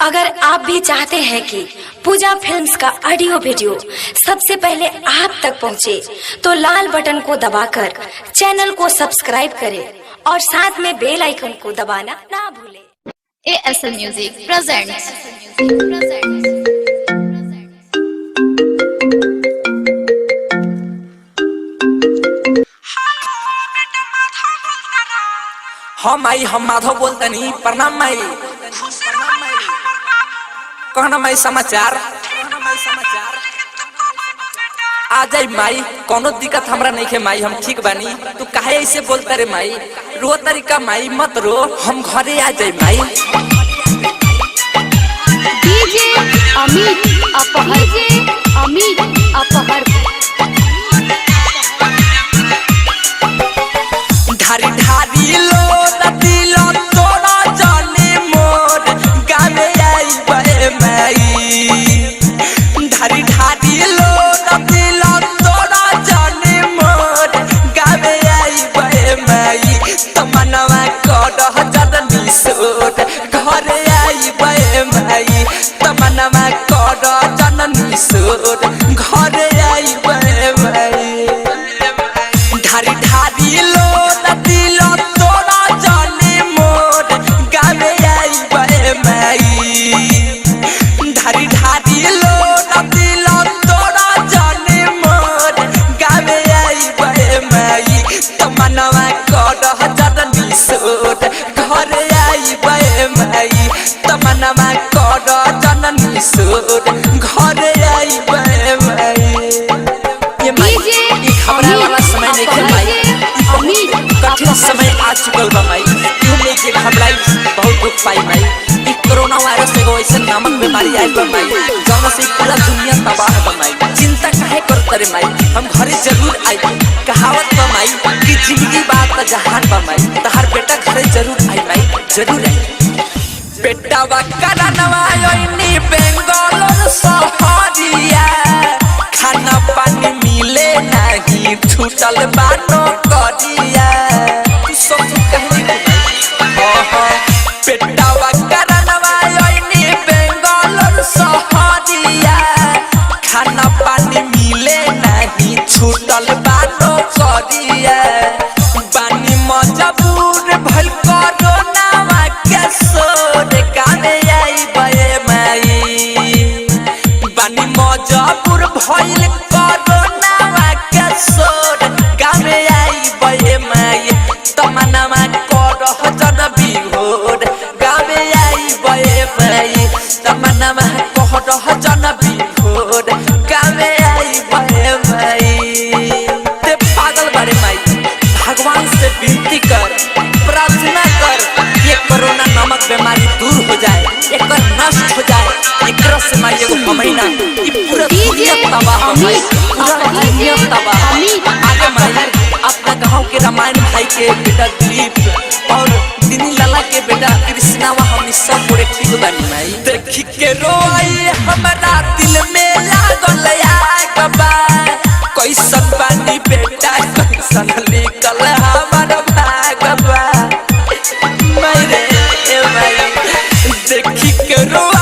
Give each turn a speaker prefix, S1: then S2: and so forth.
S1: अगर आप भी चाहते हैं कि पूजा फिल्म्स का ऑडियो वीडियो सबसे पहले आप तक पहुंचे, तो लाल बटन को दबाकर चैनल को सब्सक्राइब करें और साथ में बेल आइकन को दबाना ना भूलें।
S2: ASL Music presents
S3: हम माधव बोलतनी। प्रणाम माई। कहना माई समाचार आ जाई माई, कोनो दिक्कत हमरा नहीं है माई, हम ठीक बानी। तू काहे ऐसे बोलता रे माई? रो तरीका माई मत रो, हम घरे आ जाई माई।
S2: DJ अमित अपहर
S3: ढारी ढारी लो दिलो तोरा जाने मोर गावे आई बे माई। ढारी ढारी लो दिलो तोरा जाने मोर गावे आई बे माई। तमनवा कह जदनी सोट घरे आई बे माई। तमनवा कह जननी सोट घरे आई बे माई। ढारी ढारी लो दिलो तोरा जाने मोर गावे आई बे माई। ढारी ढारी लो दिलो तोरा जाने मोर गावे आई बे माई। तमनवा कह जदनी सोट घरे आई बे माई। तमनवा कह जननी सोट घरे आई बे माई। ये माई घबराए वाला समय नहीं है माई, कठिन समय आ चुकल बा माई। इहने जे घबराई बहुत दुख पाई माई। ई कोरोना वायरस एगो ऐसन नामक बीमारी आइल बा माई, जौन से पूरा दुनिया तबाह बा माई। चिंता काहे करत रे माई, हम घरे जरूर आई। कहावत बा माई कि जिंदगी बा त जहान बा माई। तहार बेटा घरे जरूर आई माई, जरूर आई। बेटा बा करनवा योनी बेंगलोर सहरिया, खाना पानी मिले नहीं छूटल बानो करिया। सब कहनी पेटावा करनवा योनी बेंगलोर सहरिया, खाना पानी मिले नहीं छूटल बानो करिया। बानी मजबूर भल कोरोनावा के सोर काने आई बे माई। बानी मजबूर भइल कोरोनावा के सोर काने आई बे माई। तमन्नामा करह जन बिहोर गावे आई बे माई। तमन्नामा करह जन बिहोर गावे आई बे माई। ते पागल बारे माई, भगवान से विनती कर, प्रार्थना कर, ये कोरोना नामक बीमारी दूर हो जाए, एकर नष्ट हो जाए। एकरा से माई एगो हमैना ई पूरा दुनिया तबाह हो माई, पूरा दुनिया तबाह। आगे माई अपना गांव के रामायण भाई के बेटा दिलीप और दिनी लाला के बेटा कृष्णावा हम सब पूरे ठीक बानी माई। देखी के रोई हमरा दिल में लागल आग बा, कैसन बानी बेटा कैसन निकल हमर भाग बा। माई रे माई देखी के रोई